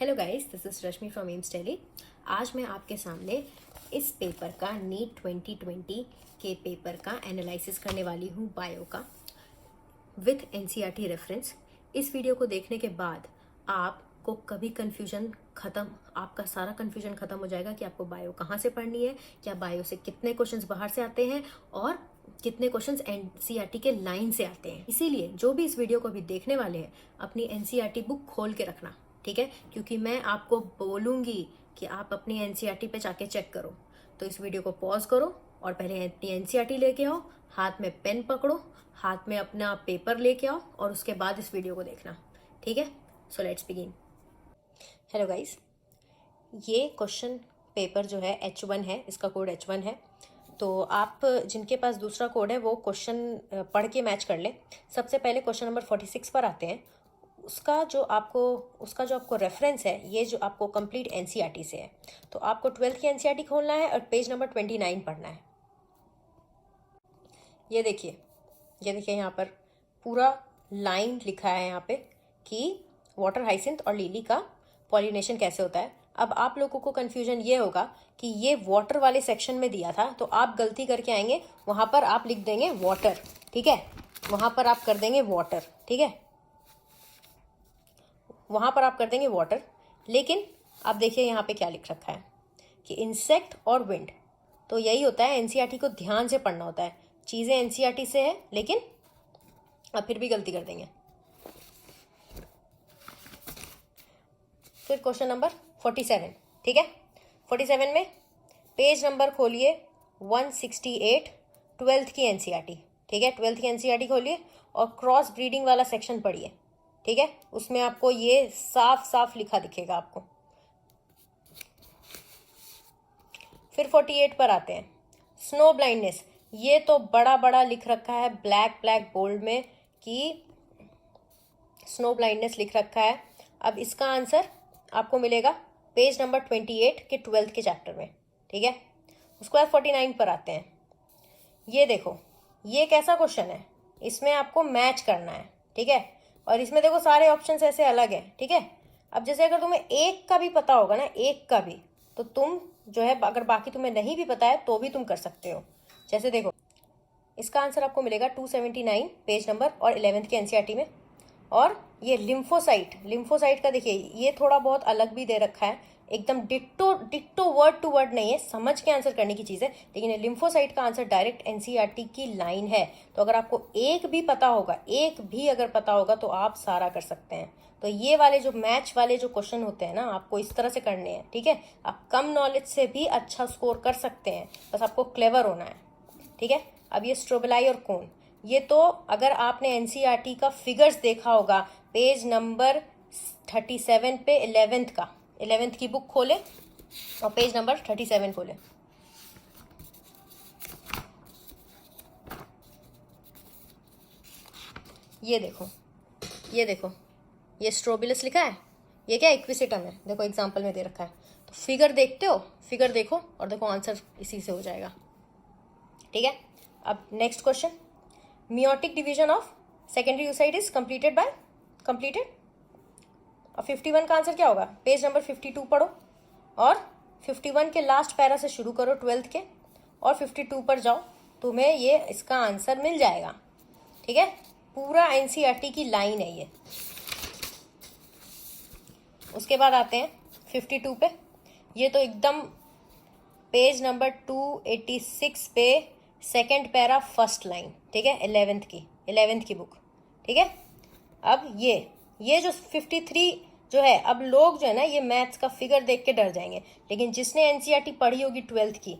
Hello guys, this is Rashmi from AIIMS Delhi. आज मैं आपके सामने इस पेपर का नीट 2020 के पेपर का एनालिसिस करने वाली हूँ, बायो का, विथ एनसीईआरटी रेफरेंस। इस वीडियो को देखने के बाद आपको कभी कंफ्यूजन खत्म, आपका सारा कंफ्यूजन खत्म हो जाएगा कि आपको बायो कहाँ से पढ़नी है, क्या बायो से कितने क्वेश्चंस बाहर से आते हैं और कितने क्वेश्चंस एनसीईआरटी के लाइन से आते हैं। इसीलिए जो भी इस वीडियो को अभी देखने वाले हैं, अपनी एनसीईआरटी बुक खोल के रखना, ठीक है, क्योंकि मैं आपको बोलूंगी कि आप अपनी एनसीईआरटी पे जाके चेक करो। तो इस वीडियो को पॉज करो और पहले अपनी एनसीईआरटी लेके आओ, हाथ में पेन पकड़ो, हाथ में अपना पेपर लेके आओ और उसके बाद इस वीडियो को देखना, ठीक है। So let's begin. Hello guys, ये क्वेश्चन पेपर जो है H1 है, इसका कोड H1 है। तो आप जिनके पास दूसरा कोड है वो क्वेश्चन पढ़ के मैच कर लें। सबसे पहले क्वेश्चन नंबर 46 पर आते हैं। उसका जो आपको रेफरेंस है, ये जो आपको कंप्लीट एनसीईआरटी से है। तो आपको 12th की एनसीईआरटी खोलना है और पेज नंबर 29 पढ़ना है। ये देखिए यहाँ पर पूरा लाइन लिखा है यहाँ पे कि वाटर हाइसिंथ और लिली का पॉलिनेशन कैसे होता है। अब आप लोगों को कंफ्यूजन ये होगा कि ये वाटर वाले सेक्शन में दिया था, तो आप गलती करके आएंगे, वहां पर आप लिख देंगे वाटर, ठीक है, वहां पर आप कर देंगे वाटर, ठीक है, वहां पर आप कर देंगे वाटर। लेकिन आप देखिए यहाँ पे क्या लिख रखा है कि इंसेक्ट और विंड। तो यही होता है, एनसीईआरटी को ध्यान से पढ़ना होता है। चीजें एनसीईआरटी से है लेकिन आप फिर भी गलती कर देंगे। फिर क्वेश्चन नंबर 47, ठीक है। 47 में पेज नंबर खोलिए 168, 12th की एनसीईआरटी, ठीक है। 12th की एनसीईआरटी खोलिए और क्रॉस ब्रीडिंग वाला सेक्शन पढ़िए, ठीक है। उसमें आपको ये साफ साफ लिखा दिखेगा आपको। फिर 48 पर आते हैं, स्नो ब्लाइंडनेस। ये तो बड़ा बड़ा लिख रखा है ब्लैक बोल्ड में कि स्नो ब्लाइंडनेस लिख रखा है। अब इसका आंसर आपको मिलेगा पेज नंबर 28 के 12th के चैप्टर में, ठीक है। उसके बाद 49 पर आते हैं। ये देखो, ये कैसा क्वेश्चन है, इसमें आपको मैच करना है, ठीक है। और इसमें देखो सारे ऑप्शंस ऐसे अलग है, ठीक है। अब जैसे अगर तुम्हें एक का भी पता होगा ना, एक का भी, तो तुम जो है, अगर बाकी तुम्हें नहीं भी पता है तो भी तुम कर सकते हो। जैसे देखो, इसका आंसर आपको मिलेगा 279 पेज नंबर और 11th के एनसीईआरटी में। और ये लिम्फोसाइट का देखिए, ये थोड़ा बहुत अलग भी दे रखा है, एकदम डिट्टो वर्ड टू वर्ड नहीं है, समझ के आंसर करने की चीज है। लेकिन लिम्फोसाइट का आंसर डायरेक्ट एनसीईआरटी की लाइन है। तो अगर आपको एक भी अगर पता होगा तो आप सारा कर सकते हैं। तो ये वाले जो मैच वाले जो क्वेश्चन होते हैं ना, आपको इस तरह से करने हैं, ठीक है। आप कम नॉलेज से भी अच्छा स्कोर कर सकते हैं, बस आपको क्लेवर होना है, ठीक है। अब ये स्ट्रोबेलाई और कोन, ये तो अगर आपने एनसीईआरटी का फिगर्स देखा होगा, पेज नंबर 37 पे 11th की बुक खोले और पेज नंबर 37 खोले। ये देखो ये स्ट्रोबिलस लिखा है, ये क्या इक्विसिटम है, देखो एग्जाम्पल में दे रखा है। तो फिगर देखते हो, फिगर देखो और देखो आंसर इसी से हो जाएगा, ठीक है। अब next question, meiotic division of secondary oocyte is completed और 51 का आंसर क्या होगा, पेज नंबर 52 पढ़ो और 51 के लास्ट पैरा से शुरू करो 12th के और 52 पर जाओ, तुम्हें ये इसका आंसर मिल जाएगा, ठीक है। पूरा एनसीईआरटी की लाइन है ये। उसके बाद आते हैं 52 पे, ये तो एकदम पेज नंबर 286 पे सेकेंड पैरा फर्स्ट लाइन, ठीक है, 11th की बुक, ठीक है। अब ये जो 53 जो है, अब लोग जो है ना, ये मैथ्स का फिगर देख के डर जाएंगे, लेकिन जिसने एनसीईआरटी पढ़ी होगी 12th की,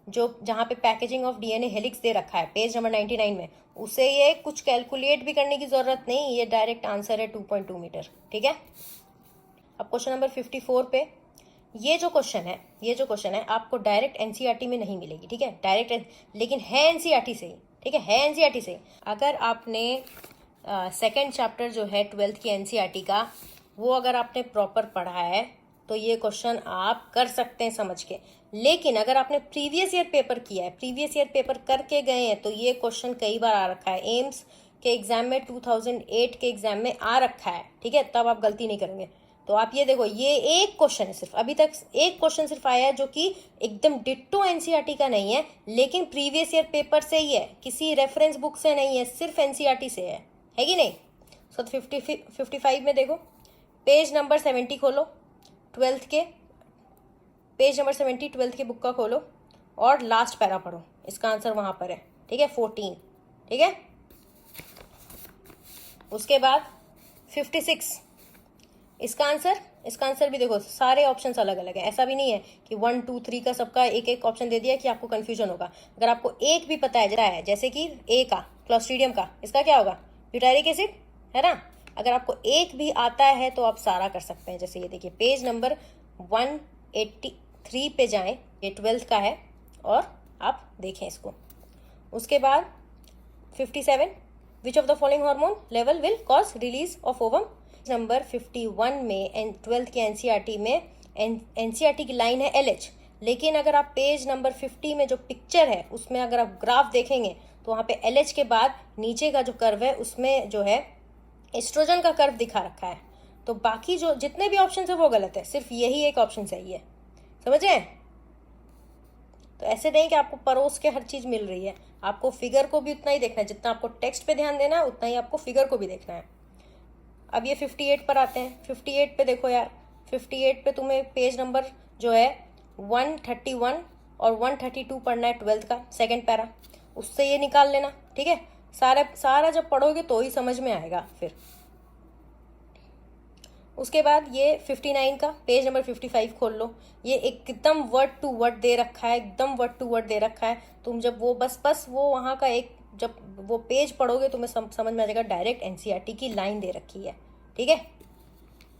जो जहाँ पे पैकेजिंग ऑफ डीएनए हेलिक्स दे रखा है पेज नंबर 99 में, उसे ये कुछ कैलकुलेट भी करने की जरूरत नहीं, ये डायरेक्ट आंसर है 2.2 मीटर, ठीक है। अब क्वेश्चन नंबर 54 पे, ये जो क्वेश्चन है आपको डायरेक्ट एनसीईआरटी में नहीं मिलेगी, ठीक है, डायरेक्ट, लेकिन है एनसीईआरटी से ही, ठीक है एनसीईआरटी से। अगर आपने सेकंड चैप्टर जो है 12th की एनसीईआरटी का, वो अगर आपने प्रॉपर पढ़ा है तो ये क्वेश्चन आप कर सकते हैं समझ के। लेकिन अगर आपने प्रीवियस ईयर पेपर किया है, प्रीवियस ईयर पेपर करके गए हैं, तो ये क्वेश्चन कई बार आ रखा है, एम्स के एग्जाम में 2008 के एग्जाम में आ रखा है, ठीक है, तब आप गलती नहीं करेंगे। तो आप ये देखो, ये एक क्वेश्चन है सिर्फ, अभी तक एक क्वेश्चन सिर्फ आया है जो कि एकदम डिट्टो एनसीईआरटी का नहीं है, लेकिन प्रीवियस ईयर पेपर से ही है, किसी रेफरेंस बुक से नहीं है, सिर्फ एनसीईआरटी से है कि नहीं। सो 55 में देखो, पेज नंबर 70 खोलो, 12th के पेज नंबर 70 12th की बुक का खोलो और लास्ट पैरा पढ़ो, इसका आंसर वहां पर है, ठीक है, 14, ठीक है। उसके बाद 56, इसका आंसर भी देखो, सारे ऑप्शंस अलग अलग है, ऐसा भी नहीं है कि 1 2 3 का सबका एक एक ऑप्शन दे दिया कि आपको कंफ्यूजन होगा। अगर आपको एक भी पता है जैसे कि ए का क्लोस्ट्रीडियम का, इसका क्या होगा, ब्यूटारिक एसिड, है ना। अगर आपको एक भी आता है तो आप सारा कर सकते हैं। जैसे ये देखिए, पेज नंबर 183 पे जाएं, ये 12th का है और आप देखें इसको। उसके बाद 57, which of the following hormone level will cause release of ovum. Number 51 में 12th के एनसीईआरटी में एनसीईआरटी की लाइन है LH, लेकिन अगर आप पेज नंबर 50 में जो पिक्चर है उसमें अगर आप ग्राफ देखेंगे तो वहाँ पे LH के बाद नीचे का जो कर्व है उसमें जो है एस्ट्रोजन का कर्व दिखा रखा है। तो बाकी जो जितने भी ऑप्शन है वो गलत है, सिर्फ यही एक ऑप्शन सही है, समझ रहे हैं। तो ऐसे नहीं कि आपको परोस के हर चीज मिल रही है, आपको फिगर को भी उतना ही देखना है, जितना आपको टेक्स्ट पे ध्यान देना है उतना ही आपको फिगर को भी देखना है। अब ये 58 पर आते हैं। 58 पे देखो यार, 58 पे तुम्हें पेज नंबर जो है 131 और 132 पढ़ना है, 12th का सेकंड पैरा, उससे ये निकाल लेना, ठीक है। सारा जब पढ़ोगे तो ही समझ में आएगा फिर। उसके बाद ये 59 का पेज नंबर 55 खोल लो, ये एकदम वर्ड टू वर्ड दे रखा है, एकदम वर्ड टू वर्ड दे रखा है। तुम जब वो बस वो वहाँ का एक जब वो पेज पढ़ोगे तुम्हें समझ में आ जाएगा, डायरेक्ट एनसीईआरटी की लाइन दे रखी है, ठीक है।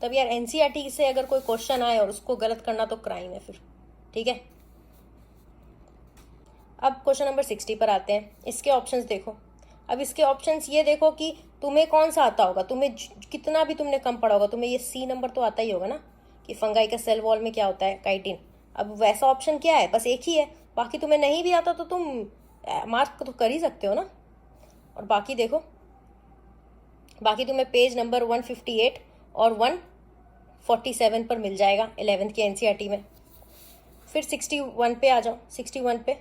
तब यार एनसीईआरटी से अगर कोई क्वेश्चन आए और उसको गलत करना तो क्राइम है फिर, ठीक है। अब क्वेश्चन नंबर 60 पर आते हैं। इसके ऑप्शंस देखो। अब इसके ऑप्शंस ये देखो कि तुम्हें कौन सा आता होगा, तुम्हें कितना भी तुमने कम पढ़ा होगा, तुम्हें ये C नंबर तो आता ही होगा ना कि फंगाई का सेल वॉल में क्या होता है, काइटिन। अब वैसा ऑप्शन क्या है, बस एक ही है। बाकी तुम्हें नहीं भी आता तो तुम मार्क तो कर ही सकते हो ना। और बाकी देखो, बाकी तुम्हें पेज नंबर 158 और 147 पर मिल जाएगा 11th के एनसीईआरटी में। फिर 61 पे आ जाओ। 61 पे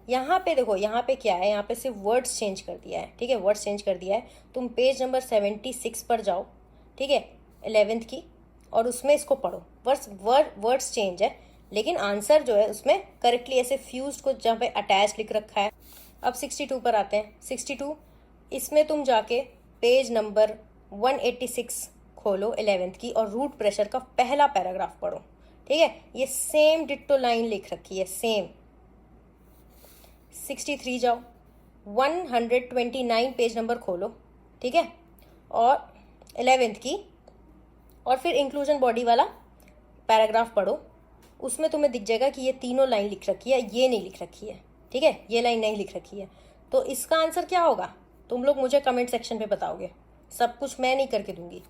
यहाँ पे देखो, यहाँ पे क्या है, यहाँ पे सिर्फ वर्ड्स चेंज कर दिया है, ठीक है, वर्ड्स चेंज कर दिया है। तुम पेज नंबर 76 पर जाओ, ठीक है, 11th की, और उसमें इसको पढ़ो। वर्ड्स चेंज है लेकिन आंसर जो है उसमें करेक्टली ऐसे फ्यूज्ड को जहाँ पे अटैच लिख रखा है। अब 62 पर आते हैं। 62, इसमें तुम जाके पेज नंबर 186 खोलो 11th की और रूट प्रेशर का पहला पैराग्राफ पढ़ो, ठीक है। ये सेम डिट्टो लाइन लिख रखी है, सेम। 63 जाओ, 129 पेज नंबर खोलो, ठीक है, और 11th की, और फिर इंक्लूजन बॉडी वाला पैराग्राफ पढ़ो। उसमें तुम्हें दिख जाएगा कि ये तीनों लाइन लिख रखी है, ये नहीं लिख रखी है, ठीक है, ये लाइन नहीं लिख रखी है। तो इसका आंसर क्या होगा तुम लोग मुझे कमेंट सेक्शन पे बताओगे, सब कुछ मैं नहीं करके दूंगी।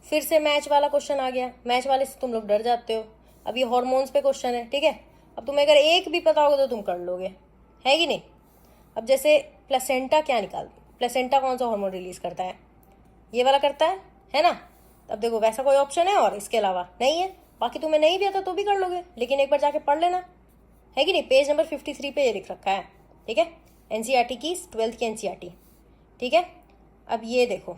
फिर से मैच वाला क्वेश्चन आ गया। मैच वाले से तुम लोग डर जाते हो। अब ये हॉर्मोन्स पे क्वेश्चन है, ठीक है। अब तुम्हें अगर एक भी पता होगा तो तुम कर लोगे, है कि नहीं। अब जैसे प्लेसेंटा प्लेसेंटा कौन सा हार्मोन रिलीज करता है, ये वाला करता है ना। अब देखो वैसा कोई ऑप्शन है और इसके अलावा नहीं है। बाकी तुम्हें नहीं भी आता तो भी कर लोगे, लेकिन एक बार जाके पढ़ लेना, है कि नहीं। पेज नंबर 53 पे ये लिख रखा है, ठीक है, एनसीईआरटी की 12th की एनसीईआरटी, ठीक है। अब ये देखो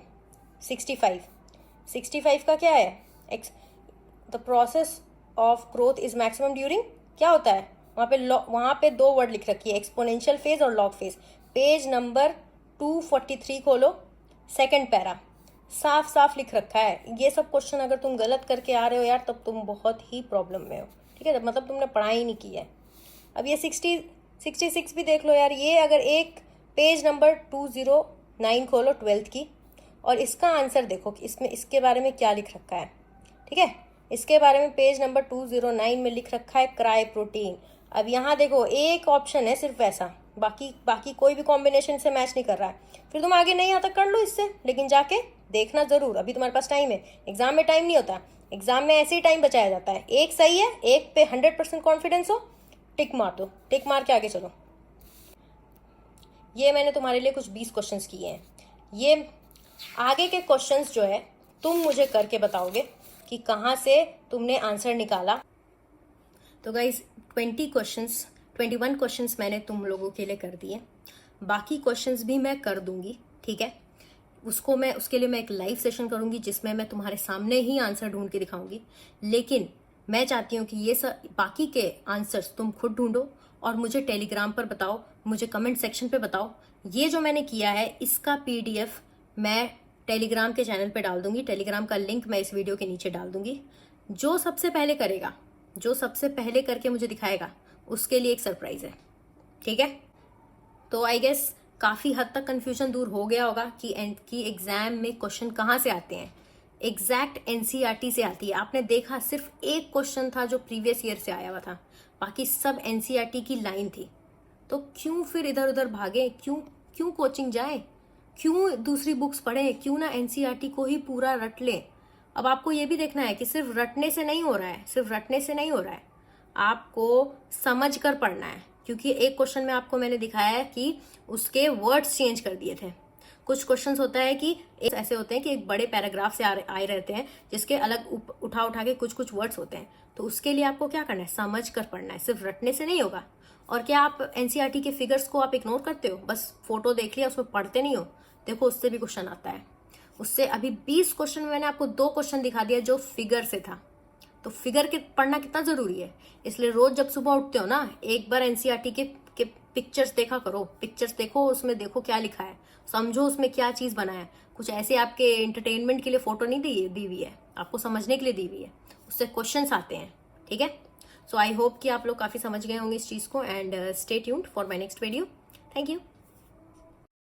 65 का क्या है, the process of growth is maximum during, क्या होता है वहाँ पे दो वर्ड लिख रखी है, एक्सपोनेंशियल फेज और लॉग फेज। पेज नंबर 243 खोलो, सेकंड पैरा, साफ साफ लिख रखा है। ये सब क्वेश्चन अगर तुम गलत करके आ रहे हो यार, तब तुम बहुत ही प्रॉब्लम में हो, ठीक है, मतलब तुमने पढ़ाई नहीं की है। अब ये 66 भी देख लो यार। ये अगर एक पेज नंबर 209 खोलो 12th की, और इसका आंसर देखो कि इसमें इसके बारे में क्या लिख रखा है, ठीक है। इसके बारे में पेज नंबर 209 में लिख रखा है क्राई प्रोटीन। अब यहाँ देखो एक ऑप्शन है सिर्फ ऐसा, बाकी कोई भी कॉम्बिनेशन से मैच नहीं कर रहा है। फिर तुम आगे नहीं आता कर लो इससे, लेकिन जाके देखना जरूर, अभी तुम्हारे पास टाइम है। एग्जाम में टाइम नहीं होता, एग्जाम में ऐसे ही टाइम बचाया जाता है। एक सही है, एक पे 100% कॉन्फिडेंस हो, टिक मार दो, टिक मार के आगे चलो। ये मैंने तुम्हारे लिए कुछ 20 क्वेश्चंस किए हैं। ये आगे के क्वेश्चंस जो है तुम मुझे करके बताओगे कि कहाँ से तुमने आंसर निकाला। तो गाइज 21 क्वेश्चंस मैंने तुम लोगों के लिए कर दिए, बाकी क्वेश्चंस भी मैं कर दूंगी, ठीक है। उसके लिए मैं एक लाइव सेशन करूंगी जिसमें मैं तुम्हारे सामने ही आंसर ढूंढ के दिखाऊंगी। लेकिन मैं चाहती हूँ कि ये सब बाकी के आंसर्स तुम खुद ढूंढो और मुझे टेलीग्राम पर बताओ, मुझे कमेंट सेक्शन पे बताओ। ये जो मैंने किया है इसका PDF मैं टेलीग्राम के चैनल पे डाल दूंगी, टेलीग्राम का लिंक मैं इस वीडियो के नीचे डाल दूंगी। जो सबसे पहले करेगा, जो सबसे पहले करके मुझे दिखाएगा, उसके लिए एक सरप्राइज है, ठीक है। तो आई गेस काफ़ी हद तक कन्फ्यूजन दूर हो गया होगा कि एग्जाम में क्वेश्चन कहाँ से आते हैं। एग्जैक्ट NCERT से आती है। आपने देखा सिर्फ एक क्वेश्चन था जो प्रीवियस ईयर से आया हुआ था, बाकी सब NCERT की लाइन थी। तो क्यों फिर इधर उधर भागे, क्यों कोचिंग जाए, क्यों दूसरी बुक्स पढ़े, क्यों ना NCERT को ही पूरा रट लें। अब आपको ये भी देखना है कि सिर्फ रटने से नहीं हो रहा है, सिर्फ रटने से नहीं हो रहा है, आपको समझ कर पढ़ना है। क्योंकि एक क्वेश्चन में आपको मैंने दिखाया है कि उसके वर्ड्स चेंज कर दिए थे। कुछ क्वेश्चंस होता है कि ऐसे होते हैं कि एक बड़े पैराग्राफ से आए रहते हैं जिसके अलग उठा के कुछ वर्ड्स होते हैं। तो उसके लिए आपको क्या करना है, समझ कर पढ़ना है, सिर्फ रटने से नहीं होगा। और क्या आप NCERT के फिगर्स को आप इग्नोर करते हो, बस फोटो देख लिया उसमें पढ़ते नहीं हो? देखो उससे भी क्वेश्चन आता है। उससे अभी 20 क्वेश्चन में मैंने आपको 2 क्वेश्चन दिखा दिया जो फिगर से था। तो फिगर के पढ़ना कितना जरूरी है। इसलिए रोज जब सुबह उठते हो ना, एक बार NCERT के पिक्चर्स देखा करो, पिक्चर्स देखो, उसमें देखो क्या लिखा है, समझो उसमें क्या चीज बना है। कुछ ऐसे आपके एंटरटेनमेंट के लिए फोटो नहीं दी हुई है, आपको समझने के लिए दी हुई है, उससे क्वेश्चंस आते हैं, ठीक है। सो आई होप कि आप लोग काफी समझ गए होंगे इस चीज को। And stay tuned for my next video. Thank you.